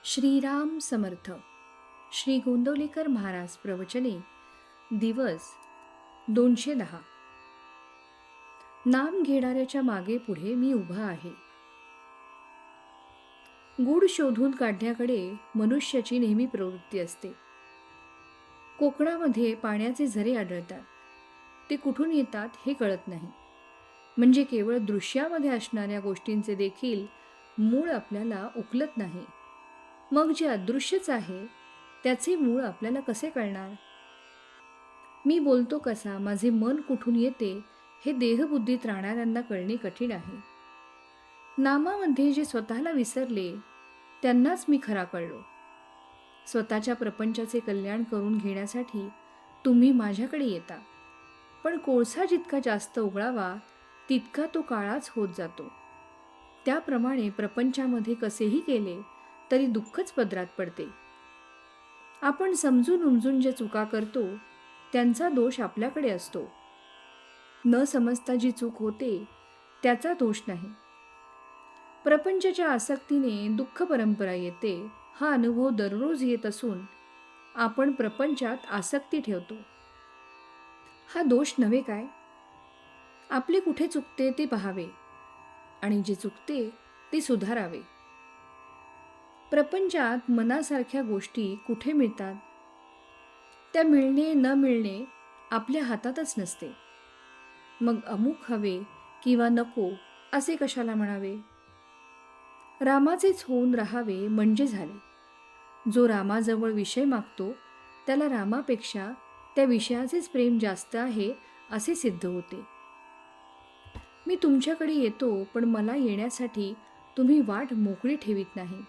श्रीराम समर्थ. श्री गोंदवलेकर महाराज प्रवचने. दिवस 210. नाम घेणाऱ्याच्या मागे पुढे मी उभा आहे. गूढ शोधून काढण्याकडे मनुष्याची नेहमी प्रवृत्ती असते. कोकणामध्ये पाण्याचे झरे आढळतात. ते कुठून येतात हे कळत नाही. म्हणजे केवळ दृश्यामध्ये असणाऱ्या गोष्टींचे देखील मूळ आपल्याला उकलत नाही. मग जे अदृश्यच आहे त्याचे मूळ आपल्याला कसे कळणार? मी बोलतो कसा, माझे मन कुठून येते हे देहबुद्धीत राहणाऱ्यांना कळणे कठीण आहे. नामामध्ये जे स्वतःला विसरले त्यांनाच मी खरा कळलो. स्वतःच्या प्रपंचाचे कल्याण करून घेण्यासाठी तुम्ही माझ्याकडे येता, पण कोळसा जितका जास्त उघळावा तितका तो काळाच होत जातो. त्याप्रमाणे प्रपंचामध्ये कसेही केले तरी दुःखच पदरात पडते. आपण समजून उमजून जे चुका करतो त्यांचा दोष आपल्याकडे असतो. न समजता जी चूक होते त्याचा दोष नाही. प्रपंचाच्या आसक्तीने दुःख परंपरा येते हा अनुभव दररोज येत असून आपण प्रपंचात आसक्ती ठेवतो. हा दोष नव्हे काय? आपले कुठे चुकते ते पाहावे आणि जे चुकते ते सुधारावे. प्रपंचात मनासारख्या गोष्टी कुठे मिळतात? त्या मिळणे न मिळणे आपल्या हातातच नसते. मग अमुक हवे किंवा नको असे कशाला म्हणावे? रामाचेच होऊन राहावे म्हणजे झाले. जो रामाजवळ विषय मागतो त्याला रामापेक्षा त्या विषयाचेच प्रेम जास्त आहे असे सिद्ध होते. मी तुमच्याकडे येतो, पण मला येण्यासाठी तुम्ही वाट मोकळी ठेवीत नाही.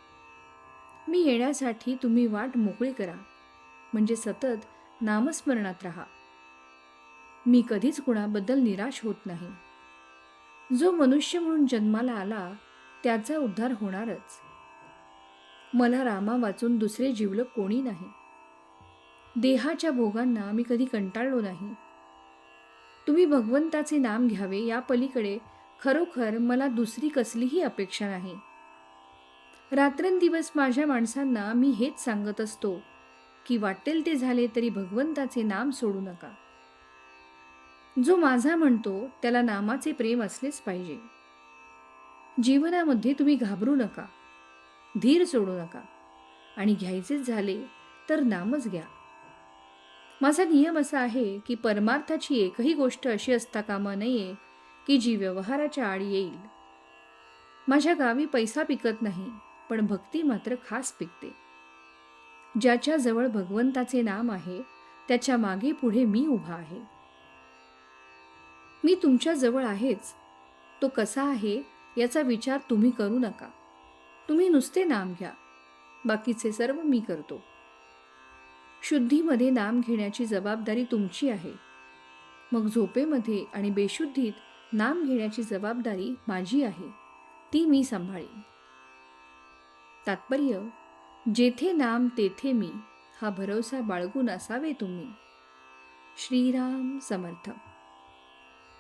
मी येण्यासाठी तुम्ही वाट मोकळी करा, म्हणजे सतत नामस्मरणात राहा. मी कधीच कुणाबद्दल निराश होत नाही. जो मनुष्य म्हणून जन्माला आला त्याचा उद्धार होणारच. मला रामा वाचून दुसरे जिवलग कोणी नाही. देहाच्या भोगांना मी कधी कंटाळलो नाही. तुम्ही भगवंताचे नाम घ्यावे या पलीकडे खरोखर मला दुसरी कसलीही अपेक्षा नाही. रात्रंदिवस माझ्या माणसांना मी हेच सांगत असतो की वाटेल ते झाले तरी भगवंताचे नाम सोडू नका. जो माझा म्हणतो त्याला नामाचे प्रेम असलेच पाहिजे. जीवनामध्ये तुम्ही घाबरू नका, धीर सोडू नका आणि घ्यायचेच झाले तर नामच घ्या. माझा नियम असा आहे की परमार्थाची एकही गोष्ट अशी असता कामा नये की जी व्यवहाराच्या आड येईल. माझ्या गावी पैसा पिकत नाही, पण भक्ती मात्र खास पिकते. ज्याच्या जवळ भगवंताचे नाम आहे त्याच्या मागे पुढे मी उभा आहे. मी तुमच्या जवळ आहेच. तो कसा आहे याचा विचार तुम्ही करू नका. तुम्ही नुसते नाम घ्या, बाकीचे सर्व मी करतो. शुद्धीमध्ये नाम घेण्याची जबाबदारी तुमची आहे. मग झोपेमध्ये आणि बेशुद्धीत नाम घेण्याची जबाबदारी माझी आहे, ती मी सांभाळीन. तात्पर्य, जेथे नाम तेथे मी हा भरवसा बाळगून असावे तुम्ही. श्रीराम समर्थ.